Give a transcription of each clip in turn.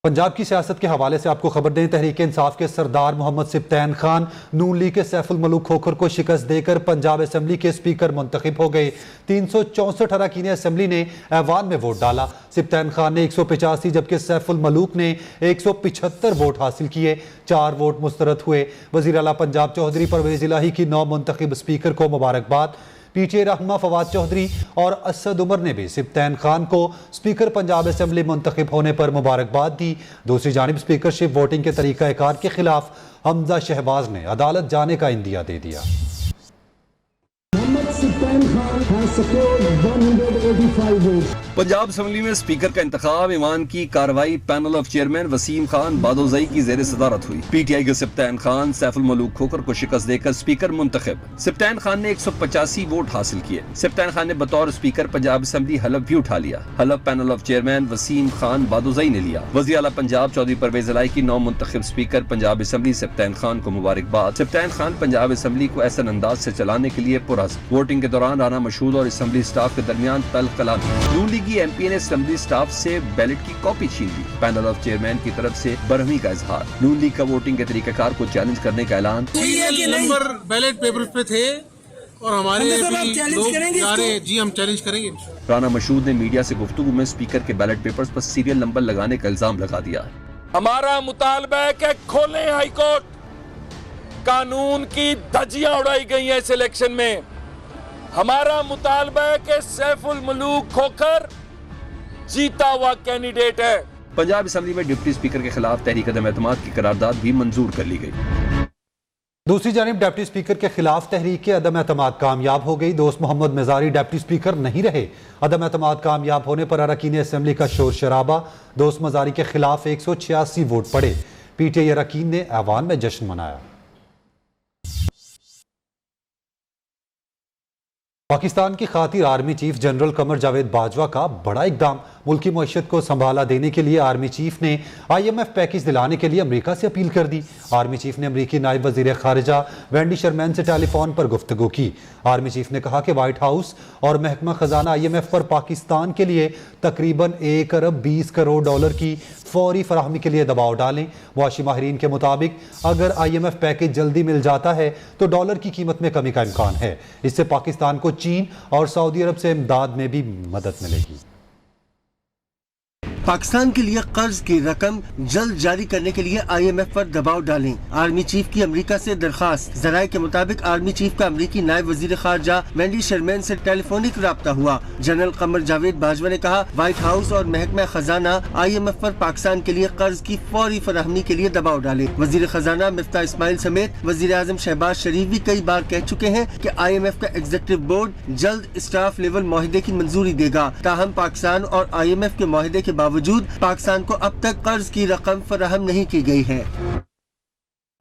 पंजाब की सियासत के हवाले से आपको खबर दें, तहरीक इंसाफ के सरदार मोहम्मद सिब्तैन खान नून लीग के सैफुल मलूक खोखर को शिकस्त देकर पंजाब असेंबली के स्पीकर मुंतखब हो गए। 364 अरकान असेंबली ने ऐवान में वोट डाला। सिब्तैन खान ने 185 जबकि सैफुल मलूक ने 175 वोट हासिल किए। 4 वोट मुस्तरद हुए। वज़ीर आला पंजाब चौधरी परवेज़ इलाही की नौ मुंतखब स्पीकर को मुबारकबाद। पीटीआई रहनुमा फवाद चौधरी और असद उमर ने भी सिब्तैन खान को स्पीकर पंजाब असेंबली मुंतखब होने पर मुबारकबाद दी। दूसरी जानिब स्पीकरशिप वोटिंग के तरीकाकार के खिलाफ हमजा शहबाज ने अदालत जाने का इंदिया दे दिया। पंजाब असेंबली में स्पीकर का इंतखाब ईमान की कार्रवाई panel of chairman Waseem Khan Badozai की ज़ेर सदारत हुई। पीटीआई के सिब्तैन खान सैफुल मलूक खोखर को शिकस्त देकर स्पीकर मुंतखब। सिब्तैन खान ने 185 वोट हासिल किए। सिब्तैन खान ने बतौर स्पीकर पंजाब असेंबली हलफ भी उठा लिया। हलफ panel of chairman Waseem Khan Badozai ने लिया। वज़ीर आला पंजाब चौधरी परवेज़ इलाही की नौ मुंतखब स्पीकर पंजाब असेंबली सिब्तैन खान को मुबारकबाद। सिब्तैन खान पंजाब असेंबली को ऐसा अंदाज से चलाने के लिए पुरअज़्म। वोटिंग के दौरान राना मशहूद और असेंबली स्टाफ के दरमियान तल्ख कलामी। नून लीगी एमपी ने असेंबली स्टाफ से बैलेट की कॉपी छीन ली। पैनल ऑफ चेयरमैन की तरफ से बरहमी का इजहार। नून लीग का वोटिंग के तरीकाकार को चैलेंज करने का ऐलान। नंबर बैलेट पेपर्स पे थे और हमारे लोग जा रहे हैं। जी हम चैलेंज करेंगे। राना मशहूद ने मीडिया से गुफ्तगू में स्पीकर के बैलेट पेपर्स पर सीरियल नंबर लगाने का इल्जाम लगा दिया। हमारा मुतालबा है कि खोलें हाईकोर्ट। कानून की धज्जियां उड़ाई गई हैं इस इलेक्शन में। हमारा मुतालबा है कि सैफुल मलूक खोखर जीता हुआ कैंडिडेट है। पंजाब असेंबली में डिप्टी स्पीकर के खिलाफ तहरीक अदम एतमाद की करारदाद भी मंजूर कर ली गई। दूसरी जानिब डिप्टी स्पीकर के खिलाफ तहरीक अदम एतमाद कामयाब हो गई। दोस्त मोहम्मद मिजारी डिप्टी स्पीकर नहीं रहे। अदम एतमाद कामयाब होने पर अरकान असेंबली का शोर शराबा। दोस्त मिजारी के खिलाफ 186 वोट पड़े। पीटीआई अरकान ने ऐवान में जश्न मनाया। पाकिस्तान की खातिर army chief general Qamar Javed Bajwa का बड़ा इकदाम। मुल्की मईशत को संभाला देने के लिए आर्मी चीफ ने IMF पैकेज दिलाने के लिए अमेरिका से अपील कर दी। आर्मी चीफ ने अमेरिकी नायब वजीर खारिजा वेंडी शर्मैन से टेलीफोन पर गुफ्तगू की। आर्मी चीफ ने कहा कि व्हाइट हाउस और महकमा खजाना IMF पर पाकिस्तान के लिए तकरीबन 1 अरब 20 करोड़ डॉलर की फौरी फराहमी के लिए दबाव डालें। मुआशी माहिरीन के मुताबिक अगर IMF पैकेज जल्दी मिल जाता है तो डॉलर की कीमत में कमी का इम्कान है। इससे पाकिस्तान को चीन और सऊदी अरब से इमदाद में भी मदद मिलेगी। पाकिस्तान के लिए कर्ज की रकम जल्द जारी करने के लिए IMF पर दबाव डालें। आर्मी चीफ की अमेरिका से दरखास्त। जराये के मुताबिक आर्मी चीफ का अमेरिकी नायब वजीर खारजा वेंडी शर्मैन से टेलीफोनिक राब्ता हुआ। जनरल कमर जावेद बाजवा ने कहा व्हाइट हाउस और महकमा खजाना IMF पर पाकिस्तान के लिए कर्ज की फौरी फराहमी के लिए दबाव डाले। वजीर खजाना मिफ्ता इस्माइल समेत वजीर आजम शहबाज शरीफ भी कई बार कह चुके हैं कि IMF का एग्जीक्यूटिव बोर्ड जल्द स्टाफ लेवल माहिदे की मंजूरी देगा। ताहम पाकिस्तान और IMF के माहिदे के बावजूद पाकिस्तान को अब तक कर्ज की रकम फराहम नहीं की गई है।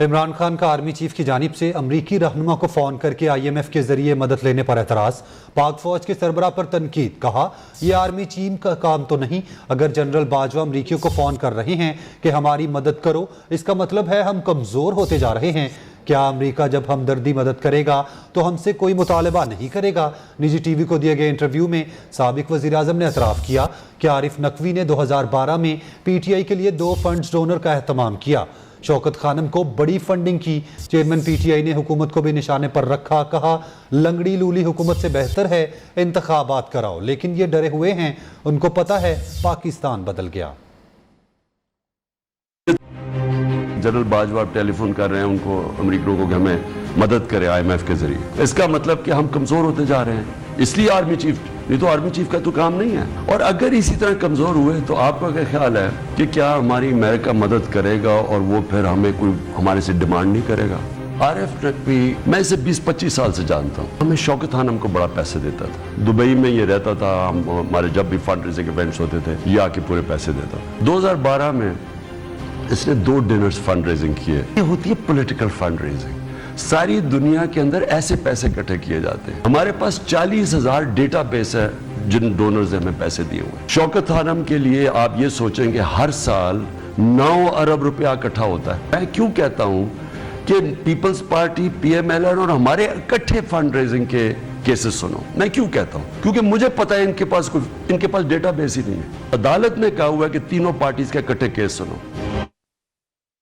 इमरान खान का आर्मी चीफ की जानिब से अमरीकी रहनुमा को फोन करके IMF के जरिए मदद लेने पर एतराज। पाक फौज के सरबराह पर तनकीद। कहा यह आर्मी चीफ का काम तो नहीं। अगर जनरल बाजवा अमरीकियों को फोन कर रहे हैं कि हमारी मदद करो, इसका मतलब है हम कमजोर होते जा रहे हैं। क्या अमेरिका जब हमदर्दी मदद करेगा तो हमसे कोई मुतालबा नहीं करेगा? निजी टीवी को दिए गए इंटरव्यू में साबिक वजीर आजम ने एतराफ़ किया कि आरिफ नकवी ने 2012 में PTI के लिए 2 फंड्स डोनर का एहतमाम किया। शौकत खानम को बड़ी फंडिंग की। चेयरमैन PTI ने हुकूमत को भी निशाने पर रखा। कहा लंगड़ी लूली हुकूमत से बेहतर है इंतखाबात कराओ, लेकिन ये डरे हुए हैं। उनको पता है पाकिस्तान बदल गया। जनरल बाजवा टेलीफोन कर रहे हैं उनको, अमेरिकियों को कि हमें मदद करे IMF के जरिए। इसका मतलब कि हम कमजोर होते जा रहे हैं, इसलिए आर्मी चीफ। ये तो आर्मी चीफ का तो काम नहीं है। और अगर इसी तरह कमजोर हुए तो आपका क्या ख्याल है कि क्या हमारी अमेरिका मदद करेगा और वो फिर हमें कोई हमारे से डिमांड नहीं करेगा? आरिफ नकवी मैं इसे 20-25 साल से जानता हूँ। हमें शौकत खानम को बड़ा पैसे देता था। दुबई में ये रहता था, हमारे जब भी फंड रेजिंग इवेंट्स होते थे ये आके पूरे पैसे देता। 2012 में इसने 2 डिनर्स फंड रेजिंग किए। ये होती है पॉलिटिकल फंड रेजिंग। सारी दुनिया के अंदर ऐसे पैसे इकट्ठे किए जाते हैं। हमारे पास 40,000 डेटाबेस है जिन डोनर्स ने हमें पैसे दिए हुए। शौकत खानम के लिए आप ये सोचेंगे हर साल 9 अरब रुपया इकट्ठा होता है। मैं क्यों कहता हूं कि पीपल्स पार्टी, PMLN और हमारे इकट्ठे फंड रेजिंग के केसेस सुनो। मैं क्यों कहता हूं? क्योंकि मुझे पता है इनके पास डेटाबेस ही नहीं है। अदालत ने कहा हुआ है कि तीनों पार्टीज के इकट्ठे केस सुनो।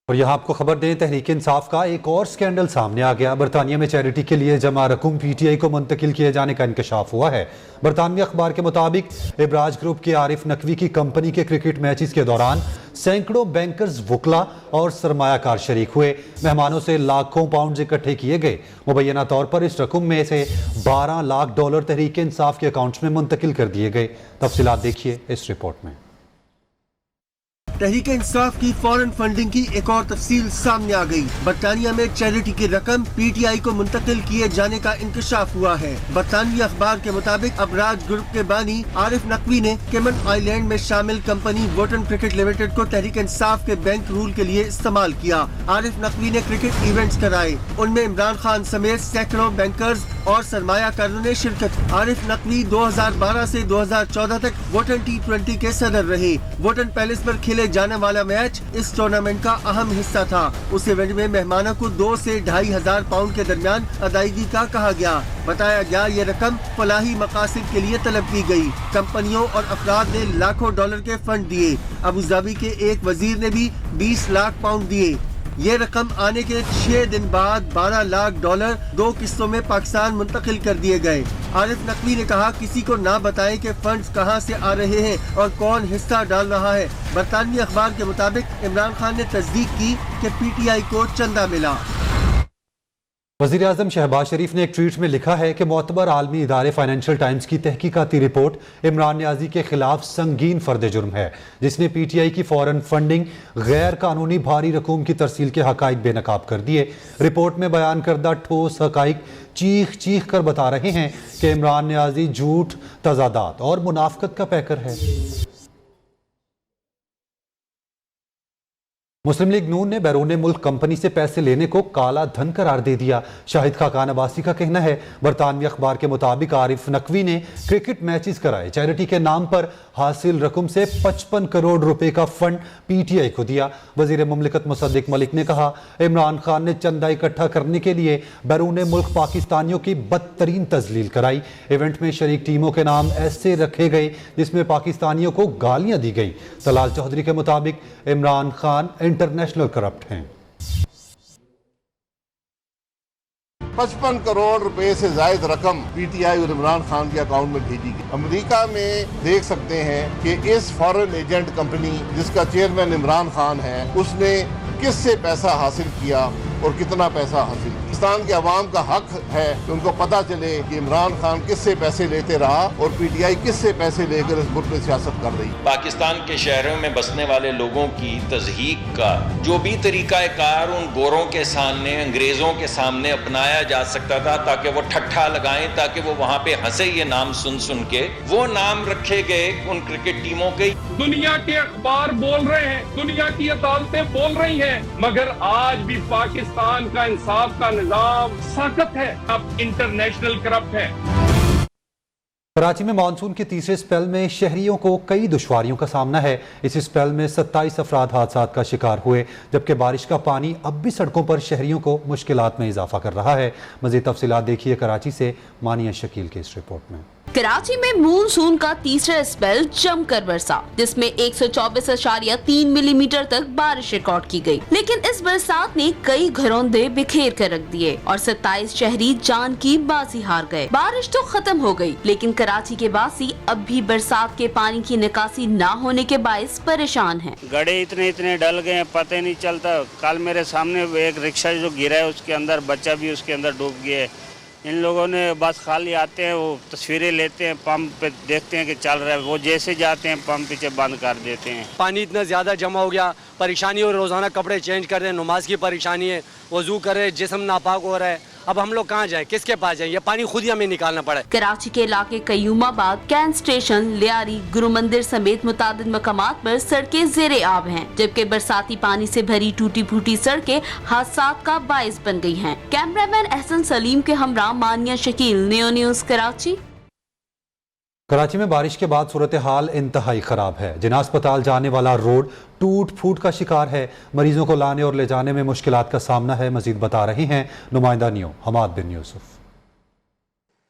और यहाँ आपको खबर दें, तहरीक इंसाफ का एक और स्कैंडल सामने आ गया। बरतानिया में चैरिटी के लिए जमा रकम पीटीआई को मुंतकिल किए जाने का इंकशाफ हुआ है। बरतानवी अखबार के मुताबिक इब्राज ग्रुप के आरिफ नकवी की कंपनी के क्रिकेट मैचेस के दौरान सैकड़ों बैंकर्स, वुकला और सरमायाकार शरीक हुए। मेहमानों से लाखों पाउंड इकट्ठे किए गए। मुबैना तौर पर इस रकम में से $12 लाख तहरीक इंसाफ के अकाउंट्स में मुंतकिल कर दिए गए। तफसीलात देखिए इस रिपोर्ट में। तहरीक इंसाफ की फॉरेन फंडिंग की एक और तफसील सामने आ गई। बरतानिया में चैरिटी की रकम पीटीआई को मुंतकिल किए जाने का इंकशाफ हुआ है। बरतानवी अखबार के मुताबिक अबराज ग्रुप के बानी आरिफ नकवी ने केमन आइलैंड में शामिल कंपनी वोटन क्रिकेट लिमिटेड को तहरीक इंसाफ के बैंक रूल के लिए इस्तेमाल किया। आरिफ नकवी ने क्रिकेट इवेंट्स कराए, उनमें इमरान खान समेत सैकड़ों बैंकर्स और सरमायाकारों ने शिरकत। आरिफ नकवी 2012 से 2014 तक वोटन T20 के सदर रहे। वोटन पैलेस पर खेले जाने वाला मैच इस टूर्नामेंट का अहम हिस्सा था। उस इवेंट में मेहमानों को 2 से 2,500 पाउंड के दरमियान अदायगी का कहा गया। बताया गया ये रकम फलाही मकासद के लिए तलब की गई। कंपनियों और अफराद ने लाखों डॉलर के फंड दिए। अबू धाबी के एक वजीर ने भी 20 लाख पाउंड दिए। ये रकम आने के 6 दिन बाद $12 लाख 2 किस्तों में पाकिस्तान मुंतकिल कर दिए गए। आरिफ नकवी ने कहा, किसी को ना बताएं कि फंड्स कहां से आ रहे हैं और कौन हिस्सा डाल रहा है। बरतानवी अखबार के मुताबिक इमरान खान ने तस्दीक की कि पीटीआई को चंदा मिला। वज़ीर आज़म शहबाज शरीफ ने एक ट्वीट में लिखा है कि मोतबर आलमी इदारे फाइनेंशियल टाइम्स की तहकीकाती रिपोर्ट इमरान नियाज़ी के खिलाफ संगीन फर्द जुर्म है, जिसने पीटीआई की फॉरेन फंडिंग, गैर कानूनी भारी रकूम की तरसील के हकाइक बेनकाब कर दिए। रिपोर्ट में बयान करदा ठोस हकाइक चीख चीख कर बता रहे हैं कि इमरान नियाज़ी झूठ, तजादात और मुनाफकत का पैकर है। मुस्लिम लीग नून ने बैरून मुल्क कंपनी से पैसे लेने को काला धन करार दे दिया। शाहिद खाकान अब्बासी का कहना है, बरतानवी अखबार के मुताबिक आरिफ नकवी ने क्रिकेट मैचेस कराए, चैरिटी के नाम पर हासिल रकम से 55 करोड़ रुपए का फंड पीटीआई को दिया। वजीर मुमलिकत मुसद्दिक मलिक ने कहा, इमरान खान ने चंदा इकट्ठा करने के लिए बैरून मुल्क पाकिस्तानियों की बदतरीन तजलील कराई। इवेंट में शरीक टीमों के नाम ऐसे रखे गए जिसमें पाकिस्तानियों को गालियां दी गई। तलाल चौधरी के मुताबिक इमरान खान इंटरनेशनल करप्ट हैं। 55 करोड़ रुपए से जायद रकम पीटीआई और इमरान खान के अकाउंट में भेजी गई। अमेरिका में देख सकते हैं कि इस फॉरेन एजेंट कंपनी जिसका चेयरमैन इमरान खान है, उसने किससे पैसा हासिल किया और कितना पैसा हासिल किया। पाकिस्तान के अवाम का हक है कि उनको पता चले कि इमरान खान किससे पैसे लेते रहा और पीटीआई किससे पैसे लेकर इस मुल्क में सियासत कर रही। पाकिस्तान के शहरों में बसने वाले लोगों की तज़हीक का जो भी तरीकाकार उन गोरों के सामने, अंग्रेजों के सामने अपनाया जा सकता था ताकि वो ठट्ठा लगाएं, ताकि वो वहाँ पे हंसे, ये नाम सुन सुन के वो नाम रखे गए उन क्रिकेट टीमों के। दुनिया के अखबार बोल रहे हैं, दुनिया की अदालतें बोल रही हैं, मगर आज भी पाकिस्तान का इंसाफ का निजाम सख्त है, अब इंटरनेशनल करप्ट है। कराची में मानसून के तीसरे स्पेल में शहरियों को कई दुश्वारियों का सामना है। इस स्पेल में 27 अफराद हादसात का शिकार हुए, जबकि बारिश का पानी अब भी सड़कों पर शहरियों को मुश्किलात में इजाफा कर रहा है। मज़ीद तफसीलात देखिए कराची से मानिया शकील की इस रिपोर्ट में। कराची में मानसून का तीसरा स्पेल जमकर बरसा, जिसमें 124.3 मिलीमीटर तक बारिश रिकॉर्ड की गई। लेकिन इस बरसात ने कई घरौंदे बिखेर कर रख दिए और 27 शहरी जान की बाजी हार गए। बारिश तो खत्म हो गई, लेकिन कराची के बासी अब भी बरसात के पानी की निकासी न होने के बायस परेशान हैं। गड्ढे इतने डल गए, पता नहीं चलता। कल मेरे सामने एक रिक्शा जो गिरा है, उसके अंदर बच्चा भी उसके अंदर डूब गया। इन लोगों ने बस खाली आते हैं, वो तस्वीरें लेते हैं, पंप पे देखते हैं कि चल रहा है, वो जैसे जाते हैं पंप पीछे बंद कर देते हैं। पानी इतना ज़्यादा जमा हो गया, परेशानी हो, रोज़ाना कपड़े चेंज कर रहे हैं, नमाज की परेशानी है, वजू कर रहे, जिस्म नापाक हो रहा है। अब हम लोग कहाँ जाएं, किसके पास जाएं? ये पानी खुद ही हमें निकालना पड़ा है। कराची के इलाके कयूमाबाद, कैंट स्टेशन, लियारी, गुरु मंदिर समेत मुतादिद मकामात पर सड़कें ज़ेरे आब हैं, जबकि बरसाती पानी से भरी टूटी फूटी सड़कें हादसात का बायस बन गई हैं। कैमरामैन एहसन सलीम के हमरा मानिया शकील, नेओ न्यूज़ कराची। कराची में बारिश के बाद सूरत हाल इंतहाई खराब है। जिना अस्पताल जाने वाला रोड टूट फूट का शिकार है। मरीजों को लाने और ले जाने में मुश्किलात का सामना है। मजीद बता रहे हैं नुमाइंदा न्यू हमाद बिन यूसुफ।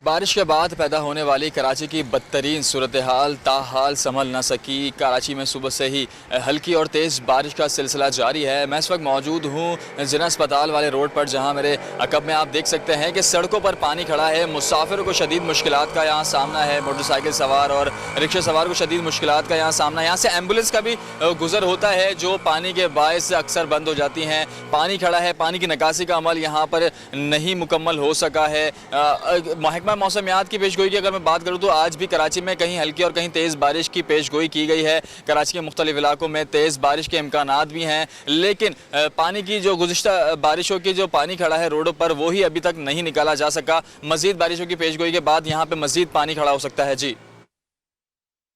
बारिश के बाद पैदा होने वाली कराची की बदतरीन सूरत हाल ताहाल संभल न सकी। कराची में सुबह से ही हल्की और तेज़ बारिश का सिलसिला जारी है। मैं इस वक्त मौजूद हूँ जिला अस्पताल वाले रोड पर, जहाँ मेरे अकब में आप देख सकते हैं कि सड़कों पर पानी खड़ा है। मुसाफिरों को शदीद मुश्किलात का यहाँ सामना है। मोटरसाइकिल सवार और रिक्शा सवार को शदीद मुश्किलात का यहाँ सामना है। यहाँ से एम्बुलेंस का भी गुजर होता है जो पानी के बायस से अक्सर बंद हो जाती हैं। पानी खड़ा है, पानी की निकासी का अमल यहाँ पर नहीं मुकम्मल हो सका है। महकमा मौसमियात की पेशगोई की अगर मैं बात करूं तो आज भी कराची में कहीं हल्की और कहीं तेज़ बारिश की पेशगोई की गई है। कराची के मुख्तलिफ इलाकों में तेज़ बारिश के इम्कानात भी हैं, लेकिन पानी की जो गुज़िश्ता बारिशों की जो पानी खड़ा है रोडों पर वो ही अभी तक नहीं निकाला जा सका। मज़ीद बारिशों की पेशगोई के बाद यहाँ पर मज़ीद पानी खड़ा हो सकता है। जी,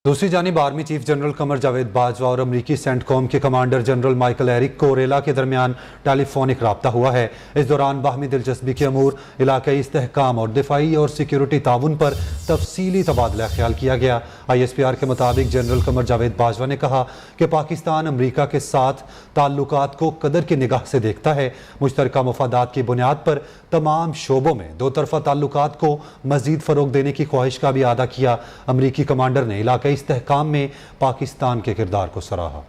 दूसरी जानिब army chief general Qamar Javed Bajwa और अमरीकी सेंटकॉम के कमांडर जनरल माइकल एरिक कोरेला के दरमियान टेलीफोनिक रब्ता हुआ है। इस दौरान बाहमी दिलचस्पी के अमूर, इलाकाई इस्तेहकाम और दिफाई और सिक्योरिटी ताउन पर तफसीली तबादला ख्याल किया गया। ISPR के मुताबिक जनरल कमर जावेद बाजवा ने कहा कि पाकिस्तान अमरीका के साथ ताल्लुकात को कदर की निगाह से देखता है। मुश्तरका मफादात की बुनियाद पर तमाम शोबों में दो तरफा ताल्लुकात को मजीद फ़रोग देने की ख्वाहिश का भी अदा किया। अमरीकी कमांडर ने इलाकाई इस्तेहकाम में पाकिस्तान के किरदार को सराहा।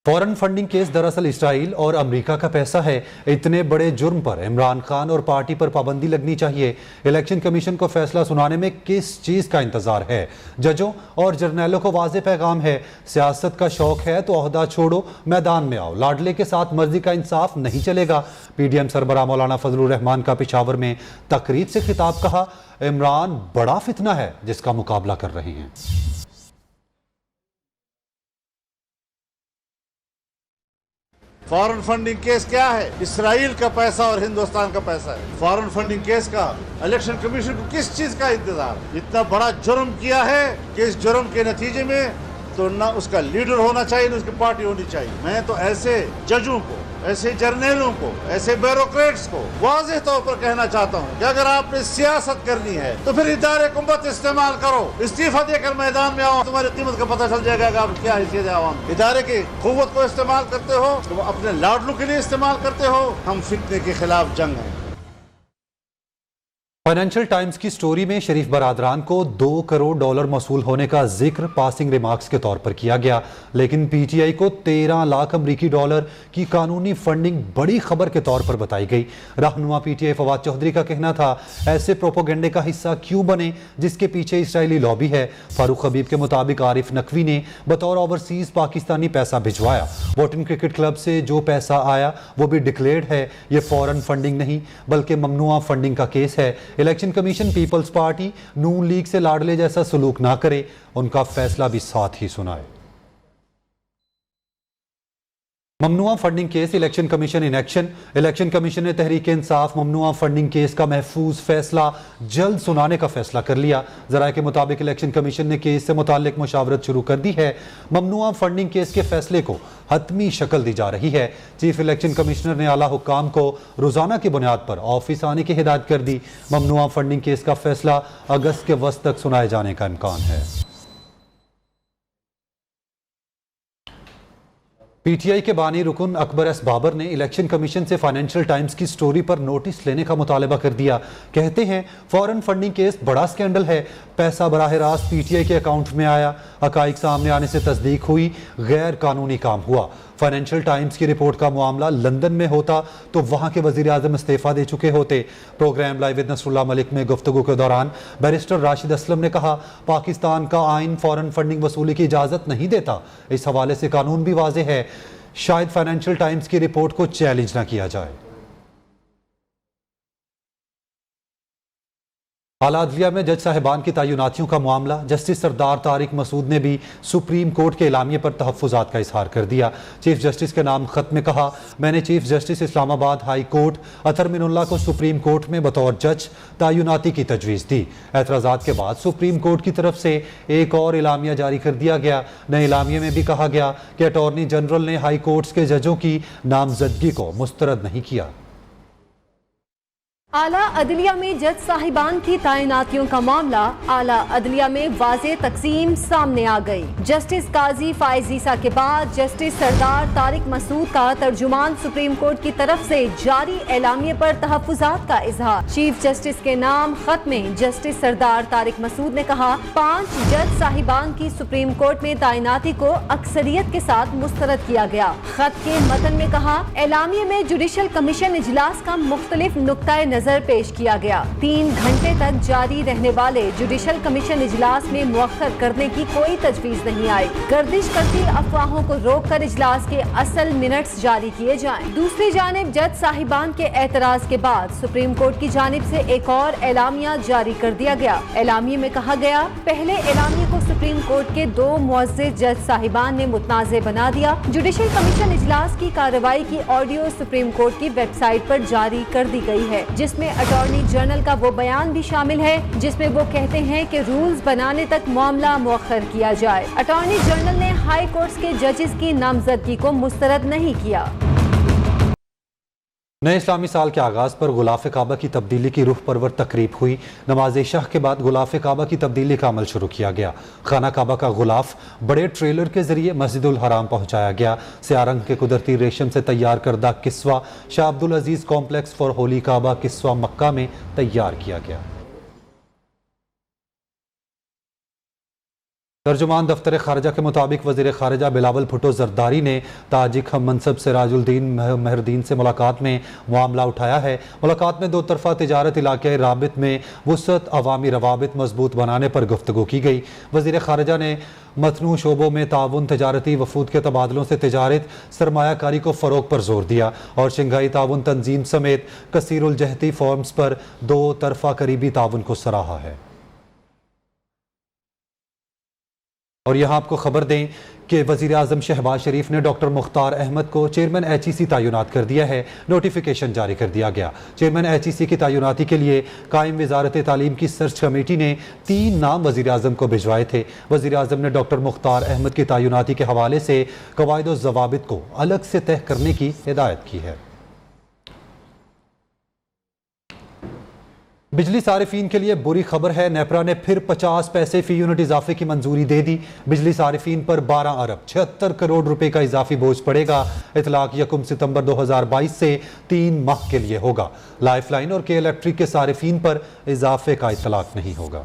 फॉरेन फंडिंग केस दरअसल इसराइल और अमेरिका का पैसा है। इतने बड़े जुर्म पर इमरान खान और पार्टी पर पाबंदी लगनी चाहिए। इलेक्शन कमीशन को फैसला सुनाने में किस चीज का इंतजार है? जजों और जर्नैलों को वाज़ेह पैगाम है, सियासत का शौक है तो ओहदा छोड़ो, मैदान में आओ। लाडले के साथ मर्जी का इंसाफ नहीं चलेगा। PDM सरबराह मौलाना फजलुर रहमान का पेशावर में तकरीब से खिताब, कहा इमरान बड़ा फितना है जिसका मुकाबला कर रहे हैं। फॉरेन फंडिंग केस क्या है? इसराइल का पैसा और हिंदुस्तान का पैसा है। फॉरेन फंडिंग केस का इलेक्शन कमीशन को किस चीज का इंतजार? इतना बड़ा जुर्म किया है कि इस जुर्म के नतीजे में तो ना उसका लीडर होना चाहिए ना उसकी पार्टी होनी चाहिए। मैं तो ऐसे जजों को, ऐसे जर्नैलों को, ऐसे ब्यूरोक्रेट्स को वाज़ेह तौर पर कहना चाहता हूँ कि अगर आपने सियासत करनी है तो फिर इदारे को मत इस्तेमाल करो। इस्तीफा देकर मैदान में आओ, तुम्हारी कीमत का पता चल जाएगा कि आप क्या हैसियत है आवाम। इदारे की कुव्वत को इस्तेमाल करते हो, तुम अपने लाडलों के लिए इस्तेमाल करते हो। हम फितने के खिलाफ जंग है। फाइनेंशियल टाइम्स की स्टोरी में शरीफ बरादरान को $2 करोड़ मौसूल होने का जिक्र पासिंग रिमार्क्स के तौर पर किया गया, लेकिन PTI को 13 लाख अमरीकी डॉलर की कानूनी फंडिंग बड़ी खबर के तौर पर बताई गई। रहनुमा PTI फवाद चौधरी का कहना था ऐसे प्रोपोगेंडे का हिस्सा क्यों बने जिसके पीछे इसराइली लॉबी है। फारूक हबीब के मुताबिक आरिफ नकवी ने बतौर ओवरसीज पाकिस्तानी पैसा भिजवाया। वोटिंग क्रिकेट क्लब से जो पैसा आया वो भी डिक्लेयर्ड है। ये फॉरेन फंडिंग नहीं बल्कि ममनुआ फंडिंग का केस है। इलेक्शन कमीशन पीपल्स पार्टी नून लीग से लाडले जैसा सलूक ना करे, उनका फैसला भी साथ ही सुनाए। ममनुआ funding case, election commission in action. Election commission ने तहरीक इंसाफ ममनुआ फंडिंग केस का महफूज फैसला जल्द सुनाने का फैसला कर लिया। जराये के मुताबिक इलेक्शन कमीशन ने केस से मुताल्लिक मुशावरत शुरू कर दी है। ममनुआ फंडिंग केस के फैसले को हतमी शक्ल दी जा रही है। चीफ इलेक्शन कमिश्नर ने आला हुक्काम को रोजाना की बुनियाद पर ऑफिस आने की हिदायत कर दी। ममनुआ फंडिंग केस का फैसला अगस्त के वस्त तक सुनाए जाने का इम्कान है। PTI के बानी रुकन अकबर एस बाबर ने इलेक्शन कमीशन से फाइनेंशियल टाइम्स की स्टोरी पर नोटिस लेने का मुतालबा कर दिया। कहते हैं फॉरेन फंडिंग केस बड़ा स्कैंडल है, पैसा बराह रास्त PTI के अकाउंट में आया, हकाइक सामने आने से तस्दीक हुई, गैर कानूनी काम हुआ। फाइनेंशियल टाइम्स की रिपोर्ट का मामला लंदन में होता तो वहां के वजीर आजम इस्तीफा दे चुके होते। Programme live with Nasrullah Malik में गुफ्तगू के दौरान बैरिस्टर राशिद असलम ने कहा पाकिस्तान का आइन फॉरेन फंडिंग वसूली की इजाजत नहीं देता। इस हवाले से कानून भी वाज़ेह है, शायद फाइनेंशियल टाइम्स की रिपोर्ट को चैलेंज ना किया जाए। आला अदलिया में जज साहिबान की तैनातियों का मामला, जस्टिस सरदार तारिक मसूद ने भी सुप्रीम कोर्ट के एलामिये पर तहफ़्फ़ुज़ात का इजहार कर दिया। चीफ जस्टिस के नाम खत में कहा मैंने chief justice Islamabad high court Athar Minallah को सुप्रीम कोर्ट में बतौर जज तैनाती की तजवीज़ दी। एतराज़ात के बाद सुप्रीम कोर्ट की तरफ से एक और एलामिया जारी कर दिया गया। नए एलामिये में भी कहा गया कि अटॉर्नी जनरल ने हाई कोर्ट्स के जजों की नामजदगी को मुस्तरद नहीं किया। आला अदलिया में जज साहिबान की तैनातियों का मामला, आला अदलिया में वाज़ेह तकसीम सामने आ गई। जस्टिस काजी फाइज ईसा के बाद जस्टिस सरदार तारिक मसूद का तर्जुमान सुप्रीम कोर्ट की तरफ से जारी एलामिये पर तहफ्फुज़ात का इजहार। चीफ जस्टिस के नाम खत में जस्टिस सरदार तारिक मसूद ने कहा, 5 जज साहिबान की सुप्रीम कोर्ट में तैनाती को अक्सरियत के साथ मुस्तरद किया गया। खत के मतन में कहा, एलामिये में जुडिशल कमीशन इजलास का मुख्तलिफ नुक्ताए नजर पेश किया गया। 3 घंटे तक जारी रहने वाले जुडिशल कमीशन इजलास में मुअख्खर करने की कोई तजवीज नहीं आई। गर्दिश करती अफवाहों को रोककर इजलास के असल मिनट्स जारी किए जाएं। दूसरी जानिब जज साहिबान के एतराज के बाद सुप्रीम कोर्ट की जानिब से एक और एलामिया जारी कर दिया गया। एलामिये में कहा गया, पहले एलामिये को सुप्रीम कोर्ट के 2 मुअज़्ज़िज़ जज साहिबान ने मुतनाज़े बना दिया। जुडिशल कमीशन इजलास की कार्रवाई की ऑडियो सुप्रीम कोर्ट की वेबसाइट पर जारी कर दी गई है, जिसमें अटॉर्नी जनरल का वो बयान भी शामिल है जिसमें वो कहते हैं कि रूल्स बनाने तक मामला मुअख्खर किया जाए। अटॉर्नी जनरल ने हाई कोर्ट्स के जजेस की नामजदगी को मुस्तरद नहीं किया। नए इस्लामी साल के आगाज़ पर गुलाफ काबा की तब्दीली की रूह परवर तकरीब हुई। नमाज इशा के बाद गुलाफ काबा की तब्दीली का अमल शुरू किया गया। खाना काबा का गुलाफ बड़े ट्रेलर के जरिए मस्जिदुल हराम पहुंचाया गया। स्यारंग के कुदरती रेशम से तैयार करदा किस्वा शाह अब्दुल अजीज़ कॉम्प्लेक्स फॉर होली काबा किस्वा मक्का में तैयार किया गया। तर्जुमान दफ्तर खारजा के मुताबिक वज़ीर खारजा बिलावल भुट्टो जरदारी ने ताजिक हम मनसब सिराजुद्दीन मेहरदीन से मुलाकात में मामला उठाया है। मुलाकात में 2 तरफ़ा तिजारत इलाक़ाई राबित में वुसअत अवामी रवाबित मजबूत बनाने पर गुफ्तगू की गई। वज़ीर खारजा ने मतनू शोबों में ताउन, तजारती वफूद के तबादलों से तिजारत सरमायाकारी को फ़रोग पर जोर दिया और शंघाई ताउन तंजीम समेत कसीरुल जहती फॉर्म्स पर 2 तरफ़ा करीबी ताउन को सराहा है। और यहाँ आपको खबर दें कि वज़ीर आज़म शहबाज शरीफ ने डॉक्टर मुख्तार अहमद को चेयरमैन HEC तैनात कर दिया है। नोटिफिकेशन जारी कर दिया गया। चेयरमैन HEC की तैनाती के लिए कायम वज़ारत तालीम की सर्च कमेटी ने 3 नाम वज़ीर आज़म को भिजवाए थे। वज़ीर आज़म ने डॉक्टर मुख्तार अहमद की तैनाती के हवाले से कवायद व ज़वाबित को अलग से तय करने की हिदायत की है। बिजली सारिफीन के लिए बुरी खबर है। नेपरा ने फिर 50 पैसे फी यूनिट इजाफे की मंजूरी दे दी। बिजली सारिफीन पर 12 अरब 76 करोड़ रुपए का इजाफी बोझ पड़ेगा। इतलाक 1 सितंबर 2022 से 3 माह के लिए होगा। लाइफलाइन और के इलेक्ट्रिक के सारिफीन पर इजाफे का इतलाक नहीं होगा।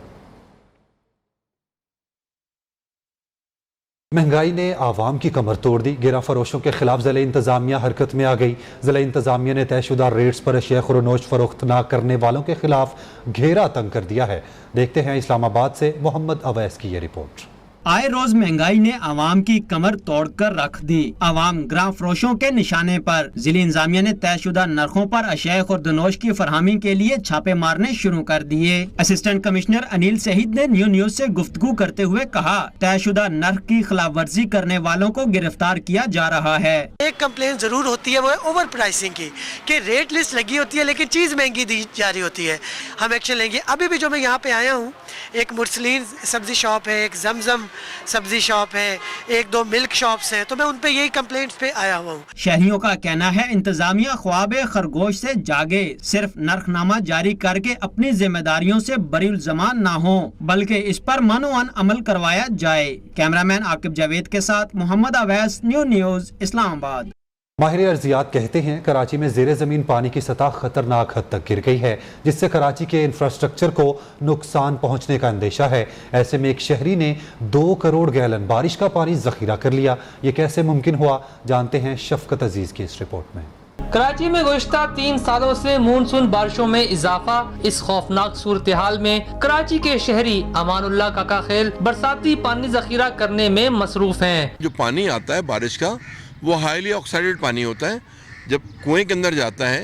महंगाई ने आवाम की कमर तोड़ दी। गिरा फरोशों के खिलाफ ज़िला इंतजामिया हरकत में आ गई। ज़िला इंतजामिया ने तयशुदा रेट्स पर अशिया खुरोनोश फरोख्त न करने वालों के खिलाफ घेरा तंग कर दिया है। देखते हैं इस्लामाबाद से मोहम्मद अवैस की ये रिपोर्ट। आए रोज महंगाई ने आवाम की कमर तोड़कर रख दी। आवाम ग्राम फरोशों के निशाने पर। जिला इंतजामिया ने तयशुदा नरखों पर अशिया खुर्दनोश की फरहमी के लिए छापे मारने शुरू कर दिए। असिस्टेंट कमिश्नर अनिल सहीद ने न्यूज से गुफ्तगू करते हुए कहा, तयशुदा नर्ख की खिलाफ वर्जी करने वालों को गिरफ्तार किया जा रहा है। एक कंप्लेन जरूर होती है, वो है ओवर प्राइसिंग की, कि रेट लिस्ट लगी होती है लेकिन चीज महंगी दी जा रही होती है। हम एक्शन लेंगे। अभी भी जो मैं यहाँ पे आया हूँ, एक मुरसलीन सब्जी शॉप है, एक जमजम सब्जी शॉप है, 1-2 मिल्क शॉप्स हैं, तो मैं उन पे यही कंप्लेंट्स पे आया हुआ हूँ। शहरियों का कहना है इंतजामिया ख्वाबे खरगोश से जागे, सिर्फ नरखनामा जारी करके अपनी जिम्मेदारियों से बरीउल ज़मान ना हो, बल्कि इस पर मनोअन अमल करवाया जाए। कैमरामैन आकिब जावेद के साथ मोहम्मद अवैस, न्यूज़ इस्लामाबाद। माहिर अर्जियात कहते हैं कराची में ज़ेरे ज़मीन पानी की सतह खतरनाक हद तक गिर गई है, जिससे कराची के इंफ्रास्ट्रक्चर को नुकसान पहुंचने का अंदेशा है। ऐसे में एक शहरी ने 2 करोड़ गैलन बारिश का पानी जखीरा कर लिया। ये कैसे मुमकिन हुआ, जानते हैं शफकत अजीज की इस रिपोर्ट में। कराची में गुज़िश्ता 3 सालों से मानसून बारिशों में इजाफा। इस खौफनाक सूरत हाल में कराची के शहरी अमानुल्लाह काका खेल बरसाती पानी जखीरा करने में मसरूफ हैं। जो पानी आता है बारिश का, वो हाईली ऑक्साइडेड पानी होता है। जब कुएं के अंदर जाता है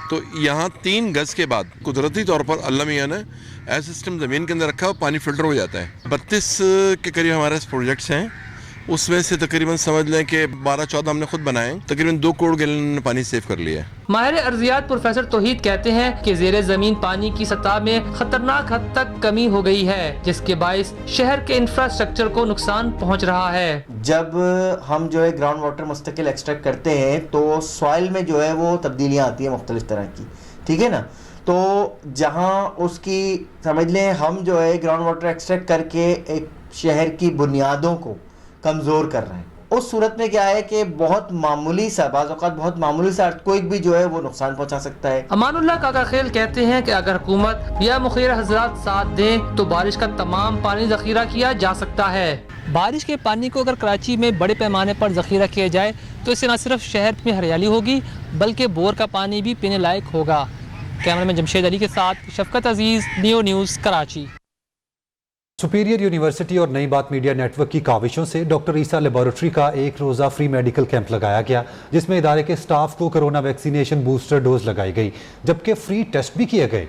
तो यहाँ 3 गज के बाद कुदरती तौर पर अल्लाह मियां ने ऐसा सिस्टम ज़मीन के अंदर रखा है, पानी फिल्टर हो जाता है। 32 के करीब हमारे प्रोजेक्ट्स हैं, उसमें से तकरीबन समझ लें कि 12-14 हमने खुद बनाए। तकरीबन 2 करोड़ गैलन पानी सेव कर लिया है। माहिर अर्जियात प्रोफेसर तौहीद कहते हैं कि ज़ेरे ज़मीन पानी की सतह में खतरनाक हद तक कमी हो गई है, जिसके बाइस शहर के इंफ्रास्ट्रक्चर को नुकसान पहुंच रहा है। जब हम जो है ग्राउंड वाटर मुस्तकिल एक्सट्रैक्ट करते हैं तो सॉइल में जो है वो तब्दीलियाँ आती है मुख्तलिफ तरह की, ठीक है ना। तो जहां उसकी समझ लें हम जो है ग्राउंड वाटर एक्सट्रैक्ट करके एक शहर की बुनियादों को कमज़ोर कर रहे हैं, उस सूरत में क्या है कि बहुत मामूली सा बाज़ औक़ात बहुत मामूली सा अर्थक्वेक भी जो है वो नुकसान पहुंचा सकता है। अमानुल्लाह काका खेल कहते हैं कि अगर हुकूमत या मुखिर हजरात साथ दें तो बारिश का तमाम पानी जखीरा किया जा सकता है। बारिश के पानी को अगर कराची में बड़े पैमाने पर जखीरा किया जाए तो इससे न सिर्फ शहर में हरियाली होगी बल्कि बोर का पानी भी पीने लायक होगा। कैमरामैन जमशेद अली के साथ Shafqat Aziz, neo news, Karachi. Superior university और नई बात मीडिया नेटवर्क की काविशों से डॉक्टर ईसा लेबोरेटरी का एक रोज़ा फ्री मेडिकल कैंप लगाया गया, जिसमें इदारे के स्टाफ को कोरोना वैक्सीनेशन बूस्टर डोज लगाई गई, जबकि फ्री टेस्ट भी किए गए।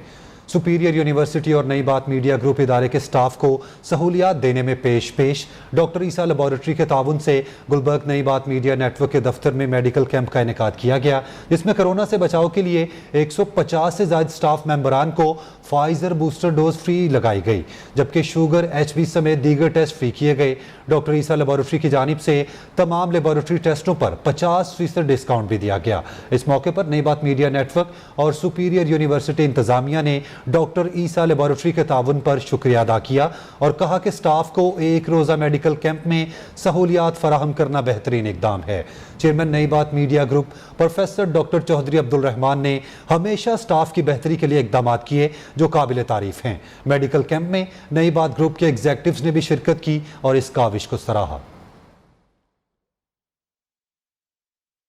सुपीरियर यूनिवर्सिटी और नई बात मीडिया ग्रुप इदारे के स्टाफ को सहूलियात देने में पेश डॉक्टर ईसा लेबोरेटरी के ताउन से गुलबर्ग नई बात मीडिया नेटवर्क के दफ्तर में मेडिकल कैंप का इनेकाद किया गया, जिसमें कोरोना से बचाव के लिए 150 से ज़्यादा स्टाफ मेंबरान को फाइजर बूस्टर डोज फ्री लगाई गई, जबकि शुगर, HB समेत दीगर टेस्ट फ्री किए गए। डॉक्टर ईसा लेबोरेटरी की जानिब से तमाम लेबोरेटरी टेस्टों पर 50% डिस्काउंट भी दिया गया। इस मौके पर नई बात मीडिया नेटवर्क और सुपीरियर यूनिवर्सिटी इंतजामिया ने डॉक्टर ईसा लेबोरेटरी के ताउन पर शुक्रिया अदा किया और कहा कि स्टाफ को एक रोज़ा मेडिकल कैंप में सहूलियात फराहम करना बेहतरीन इकदाम है। Chairman Nai Baat media group professor doctor Chaudhry Abdul Rehman ने हमेशा स्टाफ की बेहतरी के लिए इकदाम किए जो काबिल तारीफ हैं। मेडिकल कैंप में नई बात ग्रुप के एग्जेक्टिव्स ने भी शिरकत की और इस काविश को सराहा।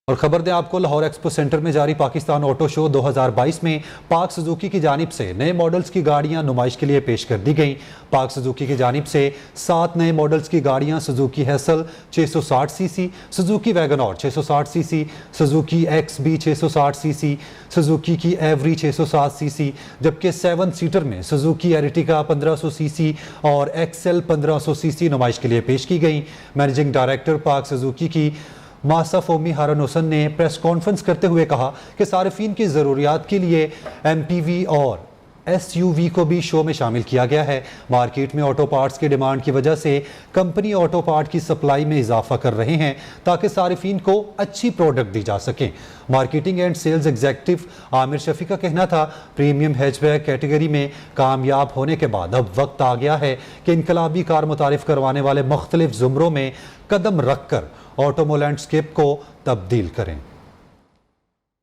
और खबर दें आपको, लाहौर एक्सपो सेंटर में जारी पाकिस्तान ऑटो शो 2022 में पाक सुजुकी की जानिब से नए मॉडल्स की गाड़ियां नुमाइश के लिए पेश कर दी गईं। पाक सुजुकी की जानिब से 7 नए मॉडल्स की गाड़ियां Suzuki hassle 660 CC, Suzuki WagonR 660 CC, Suzuki XB 660 CC, Suzuki की एवरी 660 सीसी, जबकि 7 सीटर में सुजुकी एरिटिका 1500 सीसी और XL 1500 सीसी नुमाइश के लिए पेश की गई। मैनेजिंग डायरेक्टर पाक सुजुकी की मासाफोमी हारन हुसन ने प्रेस कॉन्फ्रेंस करते हुए कहा कि सारिफीन की ज़रूरियात के लिए MPV और SUV को भी शो में शामिल किया गया है। मार्केट में ऑटो पार्ट्स की डिमांड की वजह से कंपनी ऑटो पार्ट की सप्लाई में इजाफा कर रहे हैं ताकि सारिफीन को अच्छी प्रोडक्ट दी जा सकें। Marketing and sales executive Aamir Shafi का कहना था, प्रीमियम हैचबैक कैटेगरी में कामयाब होने के बाद अब वक्त आ गया है कि इनकलाबी कार मुतारिफ करवाने वाले मुख्तलिफ ज़ुमरों में कदम रख कर ऑटोमो लैंडस्केप को तब्दील करें।